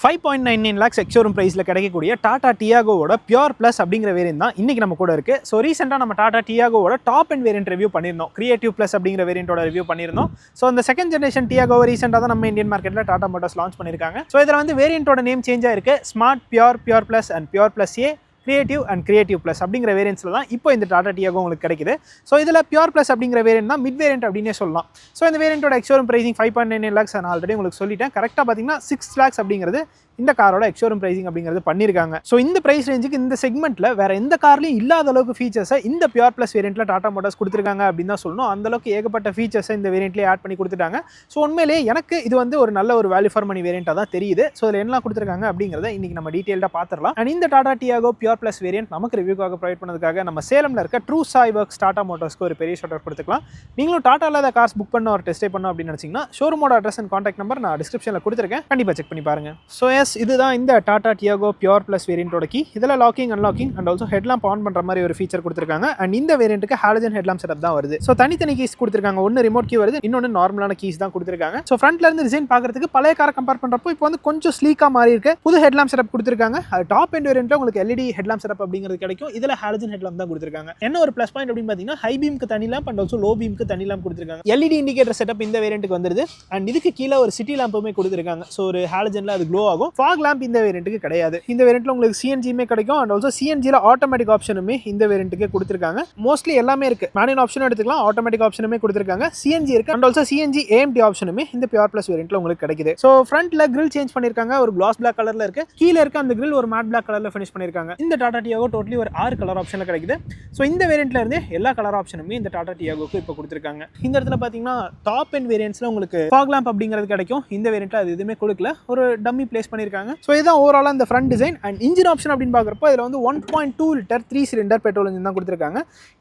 5.99 lakhs ex-showroom priceல கிடைக்கக்கூடிய டாடா டியாகோவோட பியூர் பிளஸ் அப்படிங்கிற வேரியன்ட் தான் இன்னைக்கு நம்ம கூட இருக்கு. ஸோ ரீசெண்டாக நம்ம டாடா டியாகோவோட டாப் அண்ட் வேரியன்ட் ரிவ்யூ பண்ணியிருந்தோம். கிரியேட்டிவ் பிளஸ் அப்படிங்கிற வேரியன்ட்டோட ரிவ்யூ பண்ணியிருந்தோம். ஸோ அந்த செகண்ட் ஜெனரேஷன் டியாகோ ரீசெண்டாக தான் நம்ம இந்தியன் மார்க்கெட்டில் டாடா மோட்டார்ஸ் லான்ச் பண்ணியிருக்காங்க. ஸோ இதில் வந்து வேரியன்ட்டோட நேம் சேஞ்ச் ஆயிருக்கு. Smart, pure plus and pure plus A, creative and creative plus அப்படிங்கிற வேரியன்ட்ஸில் தான் இப்போ இந்த டாடா டியாகோ உங்களுக்கு கிடைக்குது. ஸோ இதில் பியூர் பிளஸ் அப்படிங்கிற வேரியன்ட் தான் மிட் வேரியன்ட் அப்படின்னே சொல்லலாம். ஸோ இந்த வேரியன்ட்டோட எக்ஸ்ஷோரூம் பிரைசிங் 5.99 lakhs நான் ஆல்ரெடி உங்களுக்கு சொல்லிட்டேன். கரெக்டாக பார்த்தீங்கன்னா 6 lakhs அப்படிங்கிறது இந்த காரோட எக்ஸ்ஷோரூம் பிரைசிங் அப்படிங்கிறது பண்ணியிருக்காங்க. ஸோ இந்த பிரைஸ் ரேஞ்சுக்கு இந்த செக்மெண்ட்டில் வேற எந்த கார்லையும் இல்லாத அளவுக்கு ஃபீச்சர்ஸை இந்த பியூர் பிளஸ் வேரியன்ட்டில் டாடா மோட்டார்ஸ் கொடுத்துருக்காங்க அப்படின்னு தான் சொல்லணும். அந்தளவுக்கு ஏகப்பட்ட ஃபீச்சர்ஸை இந்த வேரியன்ட்லேயே ஆட் பண்ணி கொடுத்துட்டாங்க. ஸோ உண்மையிலேயே எனக்கு இது வந்து ஒரு நல்ல ஒரு வேல்யூ ஃபார் மணி வேரியண்ட்டாக தான் தெரியுது. ஸோ இதில் என்ன கொடுத்துருக்காங்க அப்படிங்கிறத இன்னைக்கு நம்ம டீட்டெயிலாக பார்த்துடலாம். அண்ட் இந்த Tata Tiago pure plus variant நமக்கு ரிவ்யூக்காக ப்ரொவைட் பண்ணதுக்காக நம்ம சேலமில் இருக்க ட்ரூ சாய் ஒர்க்ஸ் டாடா மோட்டார்ஸ்க்கு ஒரு பெரிய ஷாட் அவுட் கொடுத்துக்கலாம். நீங்களும் டாடா இல்லாத கார்ஸ் புக் பண்ண ஒரு டெஸ்ட் பண்ணணும் அப்படின்னு நினச்சிங்கன்னா ஷோரூமோட அட்ரஸ் அண்ட் கான்டாக்ட் நம்பர் நான் டிஸ்கிரிப்ஷனில் கொடுத்துருக்கேன். கண்டிப்பாக செக் பண்ணி பாருங்க. ஸோ எஸ், இதுதான் இந்த டாடா டியாகோ பியூர் பிளஸ் வேரியன்ட்டோட கீ. இதில் locking unlocking and also headlamp on பண்ணுற மாதிரி ஒரு ஃபீச்சர் கொடுத்துருக்காங்க. அண்ட் இந்த வேரியன்ட்டுக்கு ஹாலஜன் ஹெட்லாம்ப் செட்டப் தான் வருது. ஸோ தனித்தனி கீஸ் கொடுத்துருக்காங்க. ஒன்று ரிமோட் கீ வருது, இன்னொன்று நார்மலான கீஸ் தான் கொடுத்துருக்காங்க. ஸோ ஃப்ரண்ட்ல இருந்து டிசைன் பார்க்கறதுக்கு பழைய காரை கம்பேர் பண்ணுறப்போ இப்போ வந்து கொஞ்சம் ஸ்லீக்காக மாறி இருக்கு. புது ஹெட்லாம்ப் செட்டப் கொடுத்துருக்காங்க. அது டாப் எண்ட் வேரியன்ட்ல உங்களுக்கு எல்இடி ஹெட்லாம்ப் செட்டப் அப்படிங்கிறது கிடைக்கும். இதில் ஹாலஜன் ஹெட்லாம்ப் தான் கொடுத்துருக்காங்க. என்ன ஒரு ப்ளஸ் பாயிண்ட் அப்படின்னு பார்த்தீங்கன்னா ஹை பீம்க்கு தனி லேம்ப் அண்ட் ஆல்சோ லோ பீம்க்கு தனி லேம்ப் கொடுத்துருக்காங்க. எல்இடி இண்டிகேட்டர் செட்டப் இந்த வேரியன்ட்டுக்கு வந்துருது. அண்ட் இதுக்கு கீழே ஒரு சிட்டி லேம்புமே கொடுத்துருக்காங்க. ஸோ ஒரு ஹாலஜன்ல அது க்ளோ ஆகும். ஃபாக் லேம்ப் இந்த வேரியன்ட்டுக்கு கிடையாது. இந்த வேரியன்ட்ல உங்களுக்கு சிஎன்ஜியுமே கிடைக்கும். அண்ட் ஆல்சோ சிஎன்ஜியில் ஆட்டோமேட்டிக் ஆப்ஷனுமே இந்த வேரியன்ட்டுக்கு கொடுத்துருக்காங்க. மோஸ்ட்லி எல்லாமே இருக்கு. மேனுவல் ஆப்ஷனும் எடுத்துக்கலாம், ஆட்டோமேட்டிக் ஆப்ஷனுமே கொடுத்துருக்காங்க. சிஎன்ஜி இருக்கு. அண்ட் ஆல்சோ சிஎன்ஜி ஏஎம்டி ஆப்ஷனுமே இந்த பியூர் பிளஸ் வேரியன்ட்ல உங்களுக்கு கிடைக்குது. ஸோ ஃப்ரண்ட்ல கிரில் சேஞ்ச் பண்ணிருக்காங்க. ஒரு கிளாஸ் பிளாக் கலர்ல இருக்கு. கீழே இருக்க அந்த கிரில் ஒரு மேட் பிளாக் கலர்ல ஃபினிஷ் பண்ணிருக்காங்க. இந்த டாடா டியாகோ டோட்டலி ஒரு 6 கலர் ஆப்ஷன்ல கிடைக்குது. ஸோ இந்த வேரியன்ட்ல இருந்து எல்லா கலர் ஆப்ஷனுமே இந்த டாடா டியாகோக்கு இப்போ கொடுத்துருக்காங்க. இந்த இடத்துல பாத்தீங்கன்னா டாப் அண்ட் வேரியன்ட்ஸ்ல உங்களுக்கு ஃபாக் லேம்ப் அப்படிங்கிறது கிடைக்கும். இந்த வேரியன்ட்ல அது எதுவுமே கொடுக்கல. ஒரு டம்மி பிளேஸ் பண்ணிருக்காங்க. ஸோ இதுதான் ஓவராலா இந்த front design. And engine option அப்படின்னு பார்க்குறப்போ இதில் வந்து 1.2 லிட்டர் 3 சிலிண்டர் பெட்ரோல் இன்ஜின் தான் கொடுத்துருக்காங்க.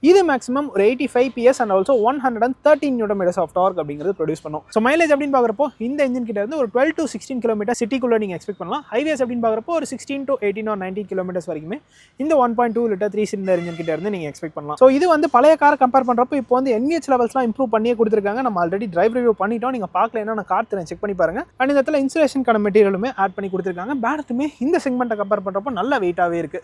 இது மேக்ஸிமம் ஒரு 85 PS and also 113 newton of torque அப்படிங்கிறது ப்ரொடியூஸ் பண்ணும். ஸோ மைலேஜ் அப்படின்னு பார்க்குறப்போ இந்த இன்ஜின் கிட்ட இருந்து ஒரு 12 to 16 கிலோமீட்டர் சிட்டிக்குள்ள நீங்கள் எக்ஸ்பெக்ட் பண்ணலாம். ஹைவேஸ் அப்படின்னு பார்க்குறப்போ ஒரு 16 to 18 or 19 கிலோமீட்டர்ஸ் வரைக்குமே இந்த 1.2 லிட்டர் 3 சிலிண்டர் இன்ஜின் கிட்ட இருந்து நீங்கள் எக்ஸ்பெக்ட் பண்ணலாம். ஸோ இது வந்து பழைய கார் கம்பேர் பண்ணுறப்போ இப்போ வந்து NVH லெவல்ஸ்லாம் இம்ப்ரூவ் பண்ணியே கொடுத்துருக்காங்க. நம்ம ஆல்ரெடி டிரைவ் ரிவ்யூ பண்ணிட்டோம். நீங்கள் பார்க்கலன்னா நான் கார் தரேன், செக் பண்ணி பாருங்க. அண்ட் இந்த இடத்துல இன்சுலேஷனுக்கான மெட்டீரியலுமே ஆட் பண்ணி கொடுத்துருக்காங்க. பேனட்டுமே இந்த செக்மெண்ட்டை கம்பேர் பண்ணுறப்போ நல்ல வெயிட்டாகவே இருக்கு.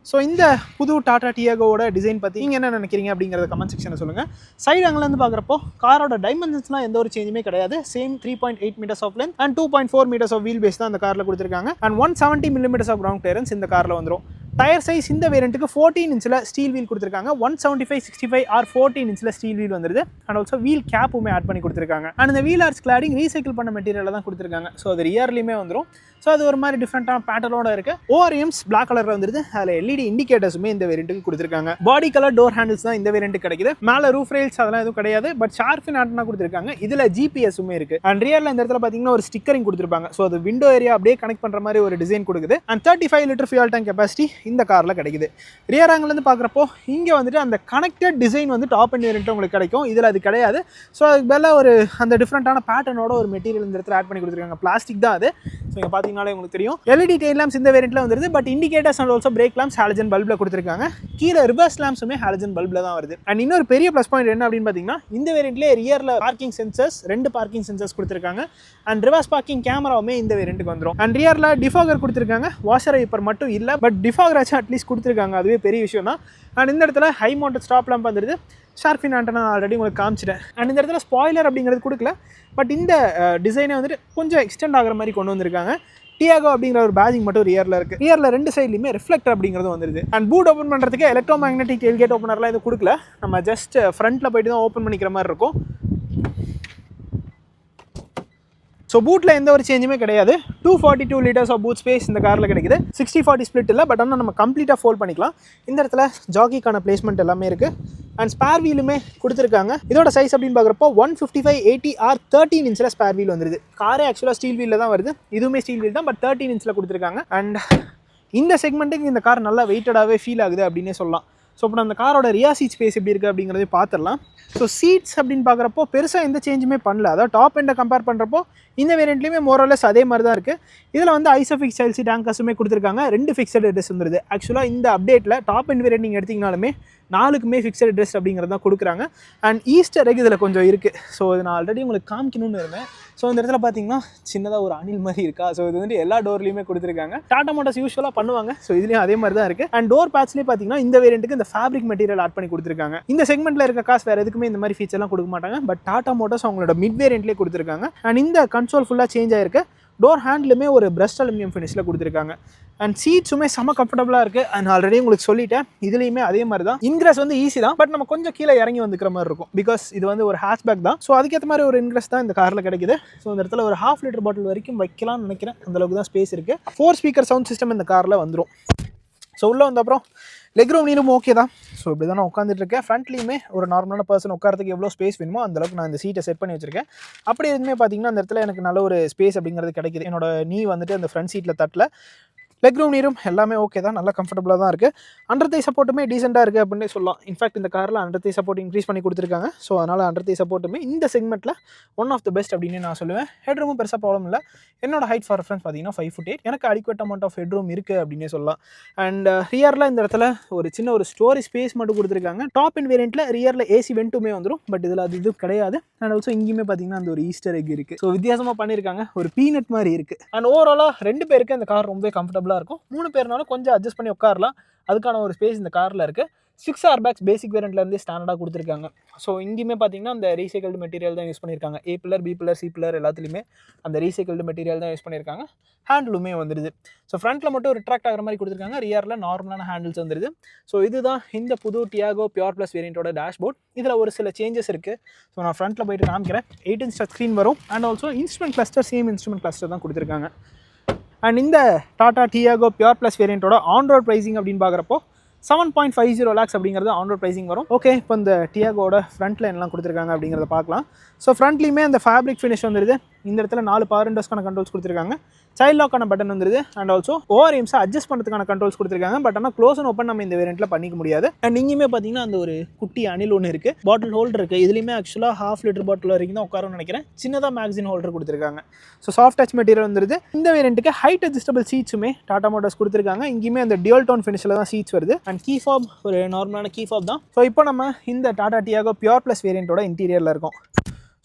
ஸோ இந்த புது டாடா டியாகோவோட டிசைன் பற்றி நீங்கள் என்ன நினைக்கிறீங்க அப்படிங்கிறத கமெண்ட் செக்ஷனில் சொல்லுங்கள். சைடு அங்கேருந்து பார்க்குறப்போ காரோட டைமென்ஷன்ஸ்லாம் எந்த ஒரு சேஞ்சுமே கிடையாது. Same 3.8 meters of length and 2.4 meters of wheel base தான் அந்த காரில் கொடுத்துருக்காங்க. அண்ட் 170 millimeters ஆஃப் கிரவுண்ட் கிளியரன்ஸ் இந்த காரில் வந்துடும். டயர் சைஸ் இந்த வேரியன்ட்டுக்கு 14 inch ஸ்டீல் வீல் கொடுத்துருக்காங்க. 175/65 or 14 inch ஸ்டீல் வீல் வந்துருது. அண்ட் ஆல்சோ வீல் கேப்புமே ஆட் பண்ணி கொடுத்துருக்காங்க. அண்ட் இந்த வீல் ஆர்ட்ஸ் கிளாடிங் ரீசைக்கிள் பண்ண மெட்டீரியல் தான் கொடுத்துருக்காங்க. ஸோ அது ரியர்லையுமே வந்துடும். ஸோ அது ஒரு மாதிரி டிஃப்ரெண்டான பேட்டர்னோட இருக்கு. ORMs பிளாக் கலரில் வந்துருது. அதில் எல்இடி இண்டிகேட்டர்ஸுமே இந்த வேரியன்ட்டுக்கு கொடுத்துருக்காங்க. பாடி கலர் டோர் ஹேண்டில்ஸ் தான் இந்த வேரியன்ட் கிடைக்குது. மேலே ரூஃப் ரெயில்ஸ் அதெல்லாம் எதுவும் கிடையாது. பட் ஷார்ஃபின் ஆண்டனா கொடுத்துருக்காங்க. இதில் GPSுமே இருக்கு. அண்ட் ரியரில் இந்த இடத்துல பார்த்தீங்கன்னா ஒரு ஸ்டிக்கரிங் கொடுத்துருப்பாங்க. ஸோ அது விண்டோ ஏரியா அப்படியே கனெக்ட் பண்ணுற மாதிரி ஒரு டிசைன் கொடுக்குது. And 35 litre fuel tank capacity இந்த காரில் கிடைக்குது. ரியர் ஆங்கிலேருந்து பார்க்குறப்போ இங்கே வந்துட்டு அந்த கனெக்டட் டிசைன் வந்து டாப் அண்ட் வேரியன்ட் உங்களுக்கு கிடைக்கும். இதில் அது கிடையாது. ஸோ அதுக்கு மேலே ஒரு அந்த டிஃப்ரெண்டான பேட்டர்னோட ஒரு மெட்டீரியல் இந்த இடத்துல ஆட் பண்ணி கொடுத்துருக்காங்க. பிளாஸ்டிக் தான் அது. ஸோ இங்கே பார்த்தீங்கன்னாலே உங்களுக்கு தெரியும். LED டெயில் லேம்ப்ஸ் இந்த வேரியன்ட்ல வந்துருது. But indicators and also brake lamps halogen பல்ப்ல கொடுத்துருக்காங்க. கீழே ரிவர்ஸ் லேம்ப்ஸுமே ஹாலஜன் பல்ப்ல தான் வருது. அண்ட் இன்னொரு பெரிய ப்ளஸ் பாயிண்ட் என்ன அப்படின்னு பார்த்தீங்கன்னா இந்த வேரியன்ட்லேயே ரியர்ல பார்க்கிங் சென்சர்ஸ் 2 பார்க்கிங் சென்சர்ஸ் கொடுத்துருக்காங்க. அண்ட் ரிவர்ஸ் பார்க்கிங் கேமராவுமே இந்த வேரியன்ட்டுக்கு வந்துடும். அண்ட் ரியர்ல டிஃபாகர் கொடுத்துருக்காங்க. வாஷர் வைப்பர் மட்டும் இல்லை, பட் டிஃபாகர் ஆச்சும் அட்லீஸ்ட் கொடுத்துருக்காங்க. அதுவே பெரிய விஷயம் தான். அண்ட் இந்த இடத்துல ஹை மவுண்டட் ஸ்டாப் லேம்ப் வந்துருது. ஷார்ஃபின் ஆண்டனா ஆல்ரெடி உங்களுக்கு காமிச்சிட்டேன். அண்ட் இந்த இடத்துல ஸ்பாய்லர் அப்படிங்கிறது கொடுக்கல. பட் இந்த டிசைனை வந்துட்டு கொஞ்சம் எக்ஸ்டெண்ட் ஆகிற மாதிரி கொண்டு வந்திருக்காங்க. டியாகோ அப்படிங்கிற ஒரு பேஜிங் மட்டும் ரியரில் இருக்குது. ரியரில் 2 சைட்லையுமே ரிஃப்ளெக்டர் அப்படிங்கிறது வந்துருது. அண்ட் பூட் ஓப்பன் பண்ணுறதுக்கு எலக்ட்ரோ மேக்னெட்டிக் டெயில்கேட் ஓப்பனர்லாம் இது கொடுக்கல. நம்ம ஜஸ்ட் ஃப்ரண்ட்டில் போய்ட்டு தான் ஓப்பன் பண்ணிக்கிற மாதிரி இருக்கும். ஸோ பூட்டில் எந்த ஒரு சேஞ்சுமே கிடையாது. 242 liters ஆஃப் பூட் ஸ்பேஸ் இந்த காரில் கிடைக்குது. 60/40 ஸ்பிளிட் இல்லை, பட் ஆனால் நம்ம கம்ப்ளீட்டாக ஃபோல்ட் பண்ணிக்கலாம். இந்த இடத்துல ஜாக்கிக்கான பிளேஸ்மெண்ட் எல்லாமே இருக்குது. அண்ட் ஸ்பேர் வீலுமே கொடுத்துருக்காங்க. இதோட சைஸ் அப்படின்னு பார்க்குறப்போ 155/80 or 13 inch ஸ்பேர் வீல் வந்துருது. காரே ஆக்சுவலாக ஸ்டீல் வீலில் தான் வருது. இதுவுமே ஸ்டீல் வீல் தான், பட் 13 inch கொடுத்துருக்காங்க. அண்ட் இந்த செக்மெண்ட்டுக்கு இந்த கார் நல்லா வெயிட்டடாகவே ஃபீல் ஆகுது அப்படின்னே சொல்லலாம். ஸோ இப்போ அந்த காரோட ரியா சீட் ஸ்பேஸ் எப்படி இருக்குது அப்படிங்கிறதே பார்த்துடலாம். ஸோ சீட்ஸ் அப்படின்னு பார்க்குறப்போ பெருசாக எந்த சேஞ்சுமே பண்ணல. அதாவது டாப் எண்டை கம்பேர் பண்ணுறப்போ இந்த வேரியன்ட்லேயுமே மோரலஸ் அதே மாதிரி தான் இருக்குது. இதில் வந்து ஐசோஃபிக்ஸ் சைல்ட் சீட் ஆங்கர்ஸுமே கொடுத்துருக்காங்க. 2 ஃபிக்ஸட் ஹெட்ஸ் வந்துருது. ஆக்சுவலாக இந்த அப்டேட்டில் டாப் எண்ட் வேரியன்ட் நீங்கள் எடுத்திங்கனாலுமே 4க்குமே ஃபிக்ஸட் அட்ரஸ் அப்படிங்கிறது தான் கொடுக்குறாங்க. அண்ட் ஈஸ்டர் எக் இதில் கொஞ்சம் இருக்குது. ஸோ இது நான் ஆல்ரெடி உங்களுக்கு காமிக்கணும்னு இருந்தேன். ஸோ இந்த இடத்துல பார்த்தீங்கன்னா சின்னதாக ஒரு அணில் மாதிரி இருக்கா. ஸோ இது வந்து எல்லா டோர்லையுமே கொடுத்துருக்காங்க. டாடா மோட்டார்ஸ் யூஸ்வலாக பண்ணுவாங்க. ஸோ இதுலேயும் அதே மாதிரி தான் இருக்குது. அண்ட் டோர் பேட்ச்லேயே பார்த்தீங்கன்னா இந்த வேரியண்ட்டுக்கு இந்த ஃபேப்ரிக் மெட்டீரியல் ஆட் பண்ணி கொடுத்துருக்காங்க. இந்த செக்மெண்ட்டில் இருக்க காசு வேறு எதுக்குமே இந்த மாதிரி ஃபீச்சர்லாம் கொடுக்க மாட்டாங்க. பட் டாடா மோட்டார்ஸ் அவங்களோட மிட் வேரியண்ட்லேயே கொடுத்துருக்காங்க. அண்ட் இந்த கன்சோல் ஃபுல்லாக சேஞ்ச் ஆயிருக்கு. டோர் ஹேண்ட்லுமே ஒரு பிரஸ்ட் அலுமினியம் ஃபினிஷில் கொடுத்துருக்காங்க. அண்ட் சீட்ஸுமே செம்ம கம்ஃபர்டபுளாக இருக்குது. அண்ட் ஆல்ரெடி உங்களுக்கு சொல்லிட்டேன், இதுலேயுமே அதே மாதிரி தான். இன்கிரஸ் வந்து ஈஸி தான், பட் நம்ம கொஞ்சம் கீழே இறங்கி வந்துக்கிற மாதிரி இருக்கும். பிகாஸ் இது வந்து ஒரு ஹேட்ச்பேக் தான். ஸோ அதுக்கேற்ற மாதிரி ஒரு இன்கிரஸ் தான் இந்த காரில் கிடைக்குது. ஸோ இந்த இடத்துல ஒரு 1/2 லிட்டர் பாட்டில் வரைக்கும் வைக்கலாம்னு நினைக்கிறேன். அந்தளவுக்கு தான் ஸ்பேஸ் இருக்குது. 4 ஸ்பீக்கர் சவுண்ட் சிஸ்டம் இந்த காரில் வந்துடும். ஸோ உள்ளே வந்த அப்புறம் லெக் ரூம் நீரும் ஓகே தான். ஸோ இப்படி தான் நான் உட்காந்துட்டு இருக்கேன். ஃப்ரண்ட்லேயுமே ஒரு நார்மலான பர்சன் உட்காரத்துக்கு எவ்வளோ ஸ்பேஸ் வேணுமோ அந்தளவுக்கு நான் இந்த சீட்டை செட் பண்ணி வச்சிருக்கேன். அப்படி எதுவுமே பார்த்தீங்கன்னா அந்த இடத்துல எனக்கு நல்ல ஒரு ஸ்பேஸ் அப்படிங்கிறது கிடைக்குது. என்னோட நீ வந்துட்டு அந்த ஃப்ரண்ட் சீட்டில் தட்டில். லெக் ரூம் நீரும் எல்லாமே ஓகே தான், நல்லா கம்ஃபர்டபுளாக தான் இருக்குது. அண்டர் தை சப்போர்ட்டுமே டீசெண்டாக இருக்குது அப்படின்னு சொல்லலாம். இன்ஃபேக்ட் இந்த காரில் அண்டர் தை சப்போர்ட் இன்க்ரீஸ் பண்ணி கொடுத்துருக்காங்க. ஸோ அதனால் அண்டர் தை சப்போர்ட்டுமே இந்த செக்மெண்ட்டில் ஒன் ஆஃப் த பெஸ்ட் அப்படின்னு நான் சொல்லுவேன். ஹெட் ரூமும் பெருசாக ப்ராப்ளம் இல்லை. என்னோட ஹைட் ஃபார் ரெஃபரன்ஸ் பார்த்தீங்கன்னா 5'8". எனக்கு adequate amount of head room இருக்குது அப்படின்னே சொல்லலாம். அண்ட் ரியரில் இந்த இடத்துல ஒரு சின்ன ஒரு ஸ்டோரேஜ் ஸ்பேஸ் மட்டும் கொடுத்துருக்காங்க. டாப் அண்ட் வேரியண்ட்டில் ரியரில் ஏசி வென்ட்டுமே வந்துடும். பட் இதில் அது இது கிடையாது. அண்ட் ஆல்சோ இங்கேயுமே பார்த்தீங்கன்னா அந்த ஒரு ஈஸ்டர் எக் இருக்குது. ஸோ வித்தியாசமாக பண்ணியிருக்காங்க. ஒரு பீனட் மாதிரி இருக்குது. அண்ட் ஓவராலாக 2 பேருக்கு அந்த கார் ரொம்ப கம்ஃபர்டபுளாக இருக்கும். 3 பேர்னாலும் கொஞ்சம் அட்ஜஸ்ட் பண்ணி உட்காரலாம். அதுக்கான ஒரு ஸ்பேஸ் இந்த காரில் இருக்குது. 6 ஏர்பேக்ஸ் பேசிக் வேரியண்ட்லேருந்தே ஸ்டாண்டர்டாக கொடுத்துருக்காங்க. ஸோ இங்கேயுமே பார்த்தீங்கன்னா அந்த ரீசைக்கிள்டு மெட்டீரியல் தான் யூஸ் பண்ணியிருக்காங்க. A pillar, B pillar, C pillar எல்லாத்துலேயுமே அந்த ரீசைக்கிள்டு மெட்டீரியல் தான் யூஸ் பண்ணியிருக்காங்க. ஹேண்டிலுமே வந்துடுது. ஸோ ஃப்ரண்ட்டில் மட்டும் ரிட்ராக்ட் ஆகிற மாதிரி கொடுத்துருக்காங்க. ரியரில் நார்மலான ஹேண்டில்ஸ் வந்துடுது. ஸோ இதுதான் இந்த புது டியாகோ பியூர் ப்ளஸ் வேரியண்ட்டோட டேஷ்போர்ட். இதில் ஒரு சில சேஞ்சஸ் இருக்குது. ஸோ நான் ஃப்ரண்ட்டில் போயிட்டு காமிக்கிறேன். 8" டச் ஸ்க்ரீன் வரும். And also instrument cluster same instrument cluster தான் கொடுத்துருக்காங்க. அண்ட் இந்த டாடா டியாகோ பியூர் ப்ளஸ் வேரியண்ட்டோட ஆன் ரோட் ப்ரைஸிங் அப்படின்னு பார்க்குறப்போ 7.50 lakhs அப்படிங்கிறது ஆன் ரோட் ப்ரைஸிங் வரும். ஓகே, இப்போ இந்த டியாகோட ஃப்ரண்ட்டில் என்னலாம் கொடுத்துருக்காங்க அப்படிங்கிறத பார்க்கலாம். ஸோ ஃப்ரண்ட்லேயுமே அந்த ஃபேப்ரிக் ஃபினிஷ் வந்துடுது. இந்த இடத்துல 4 பவர் விண்டோஸ்க்கான கண்ட்ரோல்ஸ் கொடுத்துருக்காங்க. சைல்ட் லாக்கான பட்டன் வந்துடுது. அண்ட் ஆல்சோ ஓஆர்எம்ஸை அட்ஜஸ்ட் பண்ணுறதுக்கான கண்ட்ரோல்ஸ் கொடுத்துருக்காங்க. பட் ஆனால் க்ளோஸ் அண்ட் ஓப்பன் நம்ம இந்த வேரியண்ட்டில் பண்ணிக்க முடியாது. அண்ட் இங்கேயுமே பார்த்தீங்கன்னா அந்த ஒரு குட்டி அணில் ஒன்று இருக்குது. பாட்டில் ஹோல்டர் இருக்குது. இதுலேயுமே ஆக்சுவலாக 1/2 லிட்டர் பாட்டில் வரைக்கும் தான் உட்காரும்னு நினைக்கிறேன். சின்னதாக மேக்ஸின் ஹோல்டர் கொடுத்துருக்காங்க. ஸோ சாஃப்ட் டச் மெட்டீரியல் வந்துடுது. இந்த வேரியண்ட்டுக்கு ஹைட் அட்ஜஸ்டபிள் சீட்ஸுமே டாடா மோட்டார்ஸ் கொடுத்துருக்காங்க. இங்கேயுமே அந்த டியூல் டோன் ஃபினிஷில் தான் சீட்ஸ் வருது. அண்ட் கீ ஃபாப் ஒரு நார்மலான கீ ஃபாப் தான். ஸோ இப்போ நம்ம இந்த டாடா டியாகோ பியூர் ப்ளஸ் வேரியண்ட்டோட இன்டீரியரில் இருக்கோம்.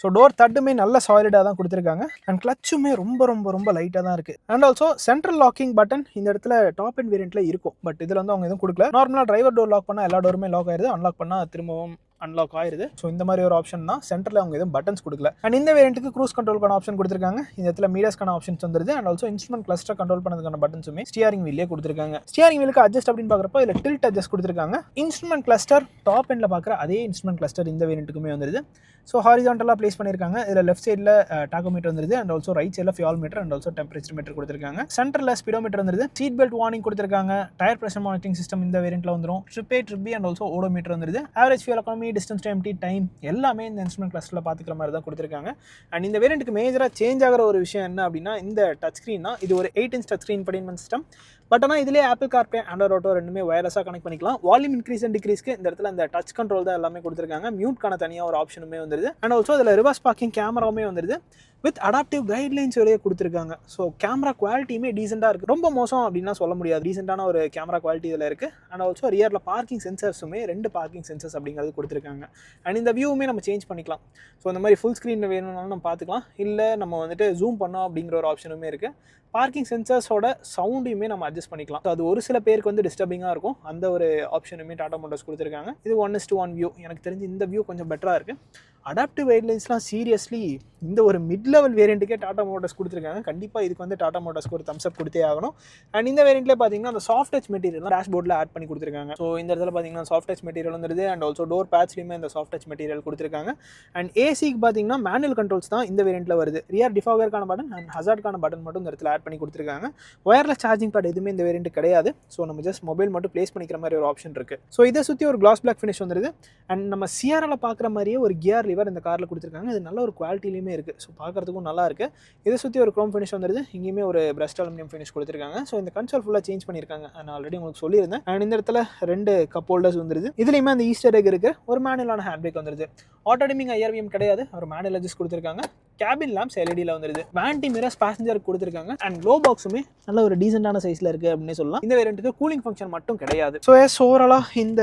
ஸோ டோர் தட்டுமே நல்ல சாலிடாக தான் கொடுத்துருக்காங்க. அண்ட் கிளச்சுமே ரொம்ப ரொம்ப ரொம்ப லைட்டாக தான் இருக்குது. And also central locking button இந்த இடத்துல டாப் அண்ட் வேரியண்ட்டில் இருக்கும். பட் இதில் வந்து அவங்க எதுவும் கொடுக்கல. நார்மலாக டிரைவர் டோர் லாக் பண்ணால் எல்லா டோருமே லாக் ஆயிடுது. அன்லாக் பண்ணால் திரும்பவும் அன்லாக் ஆயிருது. ஸோ இந்த மாதிரி ஒரு ஆப்ஷன் தான். சென்டரில் அவங்க எதுவும் பட்டன்ஸ் கொடுக்கல. அண்ட் இந்த வேரியண்ட்டுக்கு க்ரூஸ் கண்ட்ரோலுக்கான ஆப்ஷன் கொடுத்துருக்காங்க. இந்த இடத்துல மீடியாஸ்க்கான ஆப்ஷன்ஸ் வந்துருது. And also instrument cluster control பண்ணதுக்கான பட்டன்ஸுமே ஸ்டியரிங் வீல்லே கொடுத்துருக்காங்க. ஸ்டியரிங் வீலுக்கு அட்ஜஸ்ட் அப்படின்னு பார்க்குறப்போ இதில் டில்ட் அட்ஜஸ்ட் கொடுத்துருக்காங்க. இன்ஸ்ட்ருமெண்ட் கிளஸ்டர் டாப் எண்டில் பார்க்குற அதே இன்ஸ்ட்ருமெண்ட் கிளஸ்டர் இந்த வேரியண்ட்டுக்குமே வந்துருது. ஸோ ஹாரிசான்டலாக ப்ளேஸ் பண்ணியிருக்காங்க. இதில் லெஃப்ட் சைடில் டாகோமீட்டர் வந்துருது. அண்ட் ஆல்சோ ரைட் சைடில் fuel meter and also temperature meter கொடுத்துருக்காங்க. சென்டரில் ஸ்பீடோமீட்டர் வந்துருது. சீட் பெல்ட் வார்னிங் கொடுத்துருக்காங்க. டயர் ப்ரெஷர் மானிட்டரிங் சிஸ்டம் இந்த வேரியண்ட்டில் வந்துடும். Trip A, trip B and also odometer வந்துருது. Average fuel economy, distance to empty time எல்லாமே இந்த இன்ஸ்ட்ருமெண்ட் கிளஸ்டரில் பார்த்துக்கிற மாதிரி தான் கொடுத்துருக்காங்க. அண்ட் இந்த வேரியண்ட்டுக்கு மேஜராக சேஞ்ச் ஆகிற ஒரு விஷயம் என்ன அப்படின்னா இந்த டச் ஸ்க்ரீன் தான். இது ஒரு 8" touch screen infotainment system. But ஆனால் இதிலே ஆப்பிள் கார்ப்ளே, ஆண்ட்ராய்ட் ஆட்டோ ரெண்டுமே வயர்லெஸாக கனெக்ட் பண்ணிக்கலாம். வால்யூம் இன்க்ரீஸ் அண்ட் டிக்ரீஸ்க்கு இந்த இடத்துல இந்த டச் கண்ட்ரோல் தான் எல்லாமே கொடுத்துருக்காங்க. மியூட்கான தனியாக ஒரு ஆப்ஷனுமே வந்துருது. அண்ட் ஆல்சோ இதில் ரிவர்ஸ் பார்க்கிங் கேமராவுமே வந்துருது. வித் அடாப்டிவ் கைட்லைன்ஸ் வரையே கொடுத்துருக்காங்க. ஸோ கேமரா குவாலிட்டியுமே டீசெண்டாக இருக்குது. ரொம்ப மோசம் அப்படின்னா சொல்ல முடியாது. டீசெண்டான ஒரு கேமரா குவாலிட்டி இதில் இருக்குது. அண்ட் ஆல்சோ ரியரில் பார்க்கிங் சென்சர்ஸுமே 2 பார்க்கிங் சென்சர்ஸ் அப்படிங்கிறது கொடுத்துருக்காங்க. அண்ட் இந்த வியூவுமே நம்ம சேஞ்ச் பண்ணிக்கலாம். ஸோ இந்த மாதிரி ஃபுல் ஸ்க்ரீனில் வேணும்னாலும் நம்ம பார்த்துக்கலாம். இல்லை நம்ம வந்துட்டு ஜூம் பண்ணோம் அப்படிங்கிற ஒரு ஆப்ஷனுமே இருக்குது. பார்க்கிங் சென்சர்ஸோட சவுண்டையுமே நம்ம அட்ஜஸ்ட் பண்ணிக்கலாம். அது ஒரு சில பேருக்கு வந்து டிஸ்டர்பிங்காக இருக்கும். அந்த ஒரு ஆப்ஷனுமே டாடா மோட்டார்ஸ் கொடுத்துருக்காங்க. இது 1:1 வியூ. எனக்கு தெரிஞ்சு இந்த வியூ கொஞ்சம் பெட்டராக இருக்குது. அடாப்டிவ் கைட்லைன்ஸ்லாம் சீரியஸ்லி இந்த ஒரு மிட் லெவல் வேரியண்ட்டுக்கே டாடா மோட்டார்ஸ் கொடுத்துருக்காங்க. கண்டிப்பாக இதுக்கு வந்து டாடா மோட்டார்ஸ்க்கு ஒரு தம்ஸ் அப் கொடுத்தே ஆகணும். அண்ட் இந்த வேரியண்ட்லேயே பார்த்தீங்கன்னா அந்த சாஃப்ட் டச் மெட்டீரியல் டேஷ்போர்டில் ஆட் பண்ணி கொடுத்துருக்காங்க. ஸோ இந்த இடத்துல பார்த்தீங்கன்னா சாஃப்ட் டச் மெட்டீரியல் வந்துருது. அண்ட் ஆல்சோ டோர் பேட்ச்லையுமே இந்த சாஃப்ட் டச் மெட்டீரியல் கொடுத்துருக்காங்க. அண்ட் ஏசிக்கு பார்த்தீங்கன்னா மேனுவல் கண்ட்ரோல்ஸ் தான் இந்த வேரியண்ட்டில் வருது. ரியர் டிஃபாகருக்கான பட்டன் அண்ட் ஹசார்டுக்கான பட்டன் மட்டும் இந்த இடத்துல ஆட் பண்ணி கொடுத்துருக்காங்க. ஒயர்லெஸ் சார்ஜிங் பேட் எதுவுமே இந்த வேரியண்ட் கிடையாது. ஸோ நம்ம ஜஸ்ட் மொபைல் மட்டும் ப்ளேஸ் பண்ணிக்கிற மாதிரி ஒரு ஆப்ஷன் இருக்குது. ஸோ இதை சுற்றி ஒரு கிளாஸ் பிளாக் ஃபினிஷ் வந்துருது. அண்ட் நம்ம சிஆரில் பார்க்குற மாதிரியே ஒரு கியர் லிவர் இந்த காரில் கொடுத்துருக்காங்க. இது நல்ல ஒரு குவாலிட்டிலையுமே இருக்குது. ஸோ பார்க்குறதுக்கும் நல்லா இருக்குது. இதை சுற்றி ஒரு க்ரோம் ஃபினிஷ் வந்துருது. இங்கேயுமே ஒரு பிரஸ்ட் அலுமினியம் ஃபினிஷ் கொடுத்துருக்காங்க. ஸோ இந்த கன்சோல் ஃபுல்லாக சேஞ்ச் பண்ணியிருக்காங்க. நான் ஆல்ரெடி உங்களுக்கு சொல்லியிருந்தேன். அண்ட் இந்த இடத்துல 2 கப் ஹோல்டர்ஸ் வந்துருது. இதுலேயுமே அந்த ஈஸ்டர் எக் இருக்குது. ஒரு மேனுவலான ஹேண்ட் பிரேக் வந்துருது. ஆட்டோ டிமிங் IRVM கிடையாது. ஒரு மேனுவல் அட்ஜஸ்ட் கொடுத்துருக்காங்க. கேபின் லேம்ப்ஸ் எல்இடியில் வந்துருது. வேன்டி மிரர்ஸ் பேசஞ்சருக்கு கொடுத்துருக்காங்க. அண்ட் க்ளோ பாக்ஸுமே நல்ல ஒரு டீசென்டான சைஸில் இருக்குது அப்படின்னு சொல்லலாம். இந்த வேரியண்ட்டுக்கு கூலிங் ஃபங்க்ஷன் மட்டும் கிடையாது. ஸோ ஓவராலாக இந்த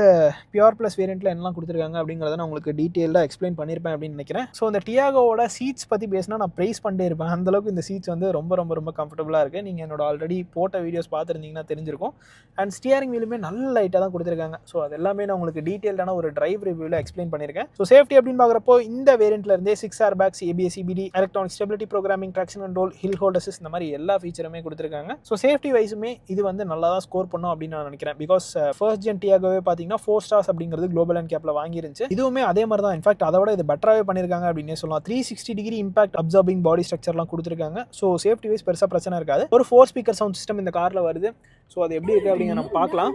பியூர் ப்ளஸ் வேரியண்ட்டில் என்னலாம் கொடுத்துருக்காங்க அப்படிங்கிறத நான் உங்களுக்கு டீட்டெயிலாக எக்ஸ்பிளைன் பண்ணியிருப்பேன் அப்படின்னு நினைக்கிறேன். ஸோ இந்த டியாகோவோட சீட்ஸ் பற்றி பேசினா நான் ப்ரைஸ் பண்ணிட்டே இருப்பேன். அந்தளவுக்கு இந்த சீட்ஸ் வந்து ரொம்ப ரொம்ப ரொம்ப கம்ஃபர்டபுளாக இருக்குது. நீங்கள் என்னோட ஆல்ரெடி போட்ட வீடியோஸ் பார்த்துருந்தீங்கன்னா தெரிஞ்சிருக்கும். அண்ட் ஸ்டியரிங் வீலுமே நல்ல லைட்டாக தான் கொடுத்துருக்காங்க. ஸோ அது எல்லாமே நான் உங்களுக்கு டீட்டெயிலான ஒரு டிரைவ் ரிவ்யூவில் எக்ஸ்பிளைன் பண்ணியிருக்கேன். ஸோ சேஃப்டி அப்படின்னு பார்க்குறப்போ இந்த வேரியண்ட்ல இருந்தே 6 airbags, ABS, CBD, electronic stability programming, traction control, hill hold assist இந்த மாதிரி எல்லா ஃபீச்சருமே கொடுத்துருக்காங்க. ஸோ சேஃப்டி வைஸுமே இது வந்து நல்லா தான் ஸ்கோர் பண்ணும் அப்படின்னு நான் நினைக்கிறேன். பிகாஸ் ஃபர்ஸ்ட் ஜென் டியாகோவே பார்த்தீங்கன்னா 4 ஸ்டார்ஸ் அப்படிங்கிறது குளோபல் அண்ட் கேப்ல வாங்கிருந்துச்சு. இதுவுமே அதே மாதிரி தான். இன்ஃபேக்ட் அதோட இது பெட்டராகவே பண்ணியிருக்காங்க அப்படின்னே சொல்லலாம். 360 டிகிரி இம்பாக்ட் அப்சர்பிங் பாடி ஸ்ட்ரக்சர்லாம் கொடுத்துருக்காங்க. ஸோ சேஃப்டி வைஸ் பெருசாக பிரச்சனை இருக்காது. ஒரு 4 ஸ்பீக்கர் சவுண்ட் சிஸ்டம் இந்த காரில் வருது. ஸோ அது எப்படி இருக்குது அப்படிங்க நம்ம பார்க்கலாம்.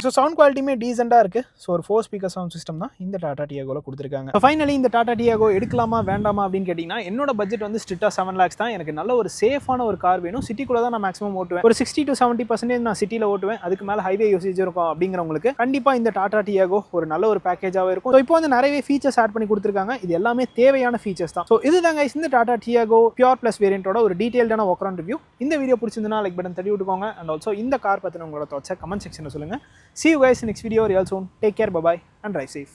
ஸோ சவுண்ட் குவாலிட்டியுமே டீசெண்டாக இருக்குது. ஸோ ஒரு 4 ஸ்பீக்கர் சவுண்ட் சிஸ்டம் தான் இந்த டாடா டியாகோவில் கொடுத்துருக்காங்க. ஃபைனலி இந்த டாடா டியாகோ எடுக்கலாமா வேண்டாமா அப்படின்னு கேட்டிங்கன்னா என்னோட பட்ஜெட் வந்து ஸ்ட்ரிக்டாக 7 lakhs தான். எனக்கு நல்ல ஒரு சேஃபான ஒரு கார் வேணும். சிட்டிக்குள்ளே தான் நான் மேக்ஸிமம் ஓட்டுவேன். ஒரு 60 to 70% நான் சிட்டியில் ஓட்டுவேன். அதுக்கு மேலே ஹைவே யூசேஜ் இருக்கும் அப்படிங்கிறவங்களுக்கு கண்டிப்பாக இந்த டாடா டியாகோ ஒரு நல்ல ஒரு பேக்கேஜாகவே இருக்கும். ஸோ இப்போ வந்து நிறைய ஃபீச்சர்ஸ் ஆட் பண்ணி கொடுத்துருக்காங்க. இது எல்லாமே தேவையான ஃபீச்சர்ஸ் தான். ஸோ இதுதாங்க இந்த டாடா டியாகோ பியூர் ப்ளஸ் வேரியண்டோட ஒரு டீடைல்டான வாக் அரவுண்ட் ரிவ்யூ. இந்த வீடியோ பிடிச்சிருந்தா லைக் பட்டன் தட்டி விட்டுக்கோங்க. அண்ட் ஆல்சோ இந்த கார் பற்றின உங்களோட தாட்ஸை கமெண்ட் செக்ஷனில் சொல்லுங்கள். See you guys in next video real soon. Take care, bye bye and drive safe.